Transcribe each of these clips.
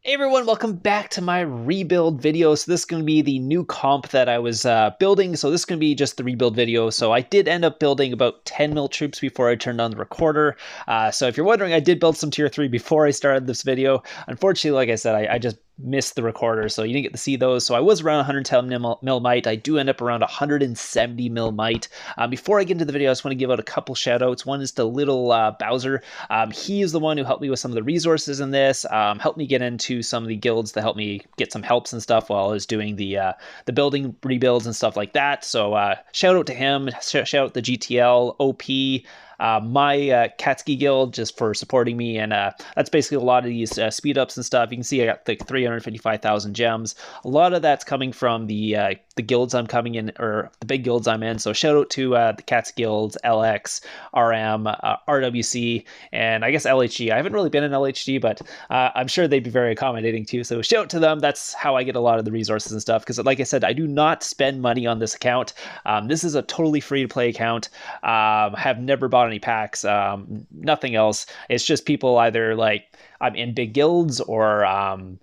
Hey everyone, welcome back to my rebuild video. So this is going to be the new comp that I was building. So this is going to be just the rebuild video. So I did end up building about 10 mil troops before I turned on the recorder. So if you're wondering, I did build some tier 3 before I started this video. Unfortunately, like I said, I just missed the recorder, so you didn't get to see those. So I was around 110 mil might. I do end up around 170 mil might. Before I get into the video, I just want to give out a couple shout outs. One is to little Bowser. He is the one who helped me with some of the resources in this, helped me get into some of the guilds to help me get some helps and stuff while I was doing the building rebuilds and stuff like that. So shout out to him, shout out the GTL, OP, my Katsuki guild just for supporting me, and that's basically a lot of these speed ups and stuff. You can see I got like 355,000 gems. A lot of that's coming from the guilds I'm coming in, or the big guilds I'm in. So shout out to the Cats guilds, LX, RM, RWC, and I guess LHG. I haven't really been in LHG, but I'm sure they'd be very accommodating too. So shout out to them. That's how I get a lot of the resources and stuff, because like I said, I do not spend money on this account. This is a totally free to play account. Have never bought any packs, nothing else. It's just people either like I'm in big guilds, or I'm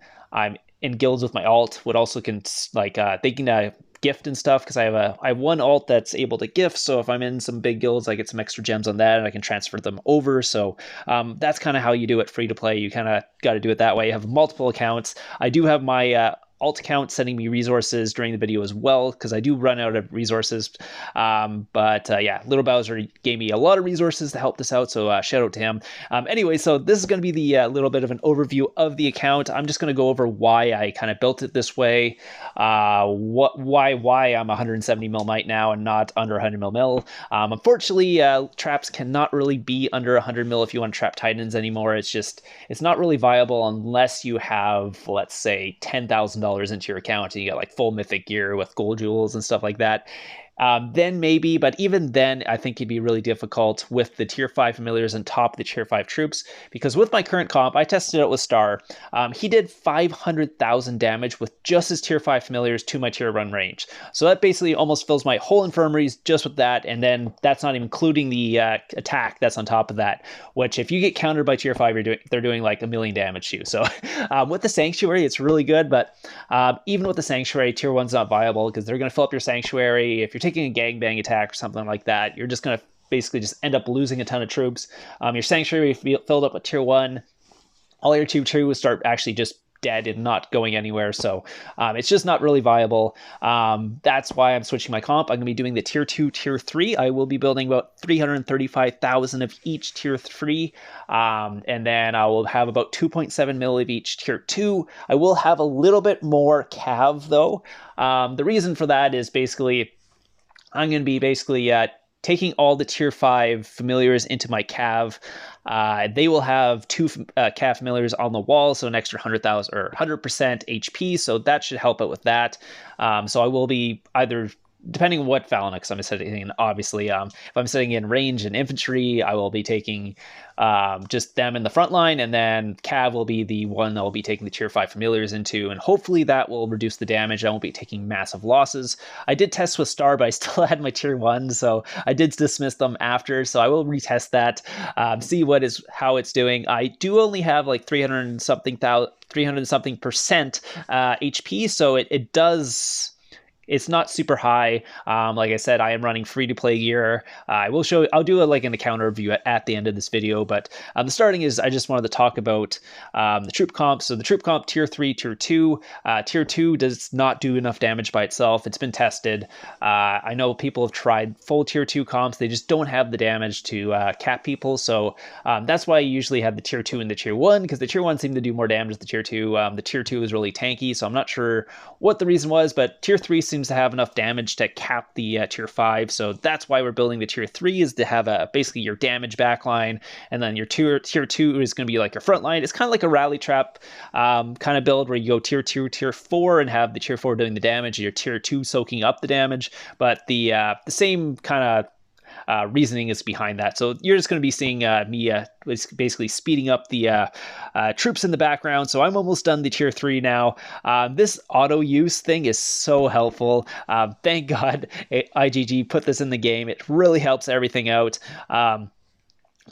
in guilds with my alt would also can like they can gift and stuff, because I have one alt that's able to gift. So if I'm in some big guilds, I get some extra gems on that and I can transfer them over. So that's kind of how you do it free to play. You kind of got to do it that way. You have multiple accounts. I do have my alt account sending me resources during the video as well, because I do run out of resources. Yeah, Little Bowser gave me a lot of resources to help this out, so shout out to him. Anyway, so this is going to be the little bit of an overview of the account. I'm just going to go over why I kind of built it this way, why I'm 170 mil might now and not under 100 mil. Unfortunately, traps cannot really be under 100 mil if you want to trap Titans anymore. It's not really viable unless you have, let's say, $10,000 into your account and you got like full mythic gear with gold jewels and stuff like that. Then maybe, but even then, I think it'd be really difficult with the tier 5 familiars on top of the tier 5 troops, because with my current comp, I tested it with Star. He did 500,000 damage with just his tier 5 familiars to my tier 1 range. So that basically almost fills my whole infirmaries just with that, and then that's not even including the attack that's on top of that, which if you get countered by tier 5, they're doing like 1,000,000 damage to you. So with the Sanctuary, it's really good, but even with the Sanctuary, tier 1's not viable, because they're going to fill up your Sanctuary. If you're taking a gangbang attack or something like that, you're just going to basically just end up losing a ton of troops. Your Sanctuary filled up with tier 1. All your tier 2 will start actually just dead and not going anywhere, so it's just not really viable. That's why I'm switching my comp. I'm going to be doing the tier 2, tier 3. I will be building about 335,000 of each tier 3, and then I will have about 2.7 mil of each tier 2. I will have a little bit more cav though. The reason for that is basically I'm going to be taking all the tier 5 familiars into my cav. They will have 2 cav familiars on the wall, so an extra 100,000 or 100% HP, so that should help out with that. So I will be either, depending on what Phalanx I'm setting in, obviously, if I'm setting in range and infantry, I will be taking just them in the front line, and then Cav will be the one that will be taking the tier 5 familiars into, and hopefully that will reduce the damage. I won't be taking massive losses. I did test with Star, but I still had my tier 1, so I did dismiss them after, so I will retest that, see how it's doing. I do only have like 300 something percent HP, so it does... It's not super high. Like I said, I am running free to play gear. I'll do like an account review at the end of this video, but the starting is I just wanted to talk about the troop comp. So the troop comp tier 3, tier 2. Tier 2 does not do enough damage by itself. It's been tested. I know people have tried full tier 2 comps. They just don't have the damage to cap people. So that's why I usually have the tier 2 and the tier 1, because the tier 1 seemed to do more damage than the tier 2. The tier 2 is really tanky, so I'm not sure what the reason was, but tier 3 seems to have enough damage to cap the tier 5, so that's why we're building the tier 3, is to have basically your damage backline, and then your tier 2 is going to be like your front line. It's kind of like a rally trap kind of build, where you go tier 2, tier 4, and have the tier 4 doing the damage, and your tier 2 soaking up the damage, but the same kind of reasoning is behind that. So you're just going to be seeing me basically speeding up the troops in the background. So I'm almost done the tier 3 now. This auto use thing is so helpful. Thank God IGG put this in the game. It really helps everything out.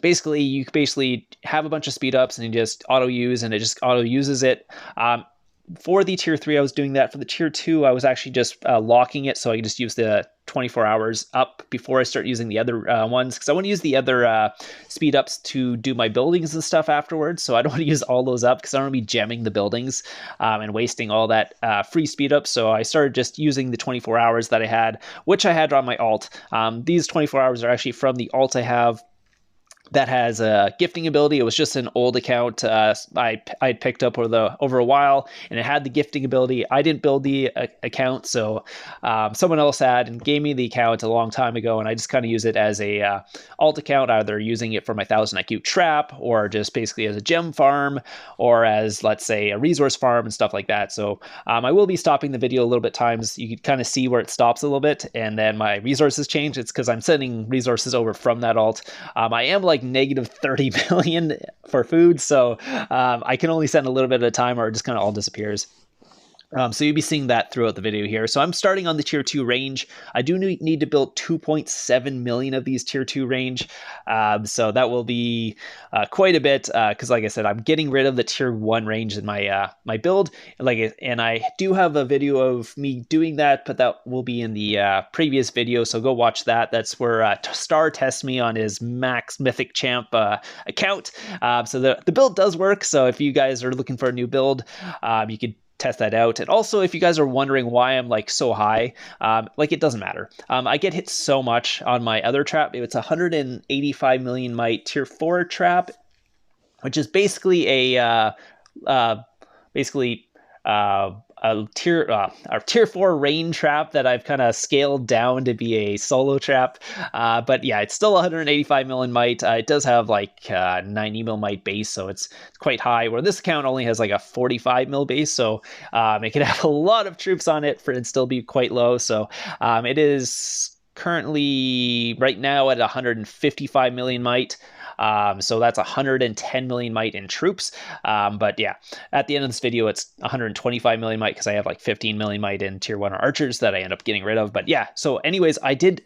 basically you basically have a bunch of speed ups and you just auto use, and it just auto uses it. For the tier 3, I was doing that. For the tier 2, I was actually just locking it, so I could just use the 24 hours up before I start using the other ones, because I want to use the other speed ups to do my buildings and stuff afterwards. So I don't want to use all those up because I don't want to be gemming the buildings and wasting all that free speed up. So I started just using the 24 hours that I had, which I had on my alt. These 24 hours are actually from the alt I have that has a gifting ability. It was just an old account I'd picked up over a while, and it had the gifting ability. I didn't build the account, so someone else had and gave me the account a long time ago, and I just kind of use it as a alt account, either using it for my 1000 IQ trap, or just basically as a gem farm, or as, let's say, a resource farm and stuff like that. So I will be stopping the video a little bit times. You can kind of see where it stops a little bit, and then my resources change. It's because I'm sending resources over from that alt. I am like negative 30 million for food, so I can only send a little bit at a time, or it just kind of all disappears. So you'll be seeing that throughout the video here. So I'm starting on the tier 2 range. I do need to build 2.7 million of these tier 2 range. So that will be quite a bit, because like I said, I'm getting rid of the tier 1 range in my my build. And I do have a video of me doing that, but that will be in the previous video. So go watch that. That's where Star tests me on his max mythic champ account. So the build does work. So if you guys are looking for a new build, you could test that out. And also, if you guys are wondering why I'm like so high, like, it doesn't matter. I get hit so much on my other trap. It's 185 million might tier 4 trap, which is basically a a tier 4 rain trap that I've kind of scaled down to be a solo trap. But yeah, it's still 185 million might. It does have like 90 mil might base, so it's quite high, where this account only has like a 45 mil base, so it can have a lot of troops on it and still be quite low. So it is currently right now at 155 million might. So that's 110 million might in troops. But yeah, at the end of this video, it's 125 million might because I have like 15 million might in tier 1 archers that I end up getting rid of. But yeah, so anyways, I did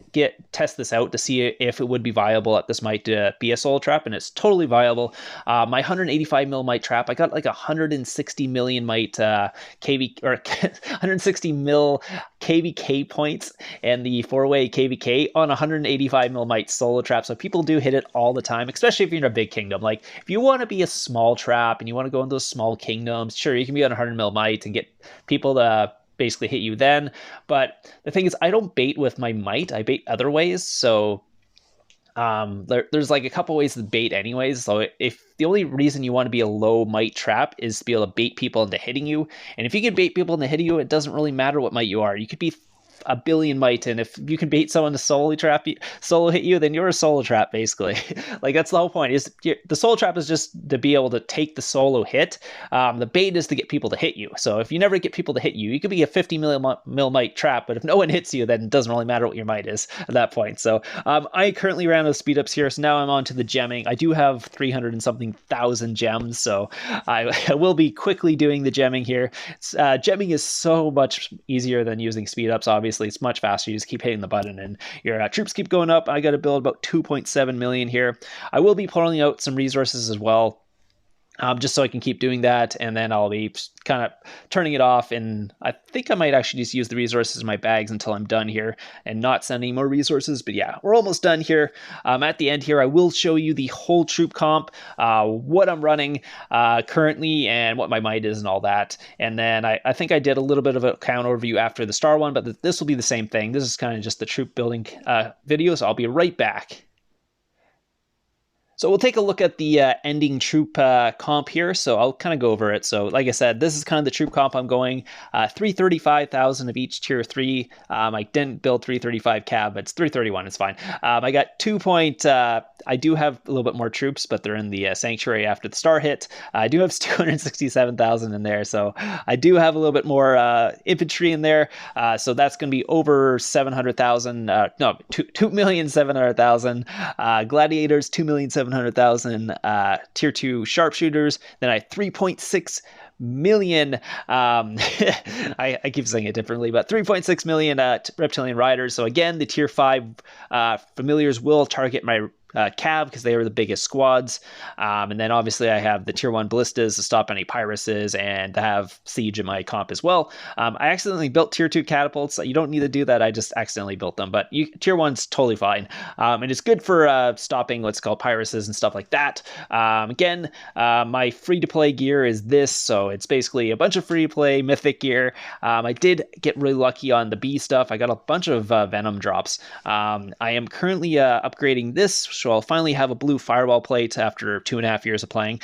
test this out to see if it would be viable at this might be a solo trap, and it's totally viable. My 185 mil might trap, I got like 160 million might KV, or 160 mil KVK points, and the 4-way KVK on 185 mil might solo trap. So people do hit it all the time, especially if you're in a big kingdom. Like, if you want to be a small trap and you want to go in those small kingdoms, sure, you can be on 100 mil might and get people to basically hit you then. But the thing is, I don't bait with my might, I bait other ways. So there's like a couple ways to bait anyways. So if the only reason you want to be a low might trap is to be able to bait people into hitting you, and if you can bait people into hitting you, it doesn't really matter what might you are. You could be a billion might, and if you can bait someone to solo hit you, then you're a solo trap, basically. Like, that's the whole point. The solo trap is just to be able to take the solo hit. The bait is to get people to hit you. So if you never get people to hit you, you could be a 50 mil might trap, but if no one hits you, then it doesn't really matter what your might is at that point. So I currently ran those speed ups here, so now I'm on to the gemming. I do have 300 and something thousand gems, so I will be quickly doing the gemming here. Gemming is so much easier than using speed ups, obviously. It's much faster. You just keep hitting the button and your troops keep going up. I got to build about 2.7 million here. I will be pulling out some resources as well, just so I can keep doing that, and then I'll be kind of turning it off, and I think I might actually just use the resources in my bags until I'm done here and not send any more resources. But yeah, we're almost done here. At the end here, I will show you the whole troop comp, what I'm running currently, and what my might is and all that. And then I think I did a little bit of a count overview after the star one, but this will be the same thing. This is kind of just the troop building video, so I'll be right back. So we'll take a look at the ending troop comp here. So I'll kind of go over it. So like I said, this is kind of the troop comp I'm going. 335,000 of each tier 3. I didn't build 335 cab, but it's 331. It's fine. I got 2 point. I do have a little bit more troops, but they're in the sanctuary after the star hit. I do have 267,000 in there. So I do have a little bit more infantry in there. So that's going to be over 700,000. No, 2,700,000. Gladiators, 2,700,000. Tier 2 sharpshooters. Then I 3.6 million I keep saying it differently, but 3.6 million reptilian riders. So again, the tier 5 familiars will target my Cav because they were the biggest squads. And then obviously I have the tier 1 ballistas to stop any pyruses and to have siege in my comp as well. I accidentally built tier 2 catapults. You don't need to do that. I just accidentally built them, but tier 1's totally fine. And it's good for stopping what's called pyruses and stuff like that. Again, my free-to-play gear is this, so it's basically a bunch of free-to-play mythic gear. I did get really lucky on the B stuff. I got a bunch of Venom drops. I am currently upgrading this, so I'll finally have a blue firewall plate after 2.5 years of playing.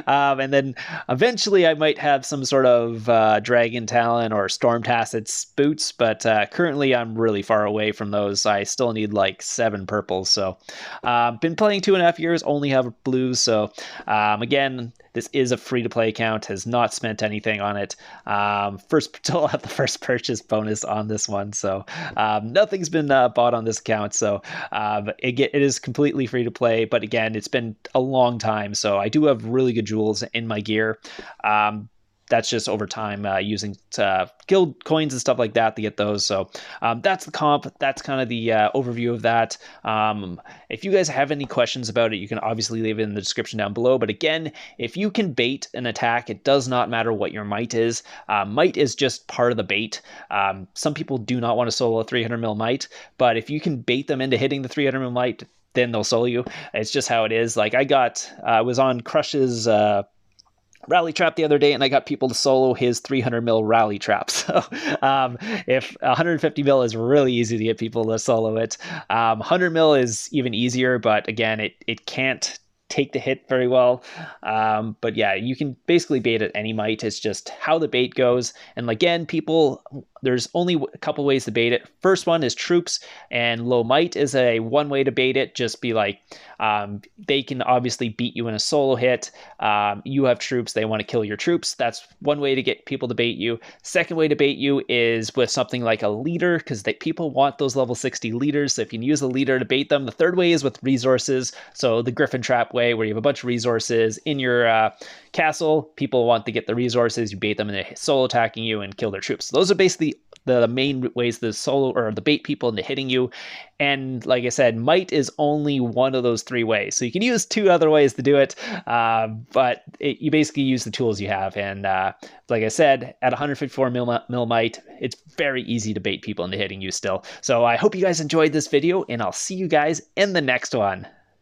And then eventually I might have some sort of Dragon Talon or Storm Tacit's boots, but currently I'm really far away from those. I still need like 7 purples, so been playing 2.5 years, only have blues, so again, this is a free-to-play account, has not spent anything on it. Still have the first purchase bonus on this one, so nothing's been bought on this account, so it is completely free-to-play, but again, it's been a long time, so I do have really good jewels in my gear. That's just over time using guild coins and stuff like that to get those. So that's the comp. That's kind of the overview of that. If you guys have any questions about it, you can obviously leave it in the description down below. But again, if you can bait an attack, it does not matter what your might is. Might is just part of the bait. Some people do not want to solo a 300 mil might, but if you can bait them into hitting the 300 mil might, then they'll solo you. It's just how it is. Like I was on Crush's rally trap the other day, and I got people to solo his 300 mil rally trap. So if 150 mil is really easy to get people to solo it, 100 mil is even easier, but again, it can't take the hit very well. But yeah, you can basically bait at any might. It's just how the bait goes. And again, there's only a couple ways to bait it. First one is troops, and low might is one way to bait it. Just be like, they can obviously beat you in a solo hit. You have troops, they want to kill your troops. That's one way to get people to bait you. Second way to bait you is with something like a leader, because people want those level 60 leaders. So if you can use a leader to bait them. The third way is with resources. So the Griffin Trap way, where you have a bunch of resources in your castle. People want to get the resources. You bait them into solo attacking you and kill their troops. So those are basically the main ways the solo or the bait people into hitting you. And like I said, might is only one of those 3 ways. So you can use 2 other ways to do it, but you basically use the tools you have. And like I said, at 154 mil might, it's very easy to bait people into hitting you still. So I hope you guys enjoyed this video, and I'll see you guys in the next one.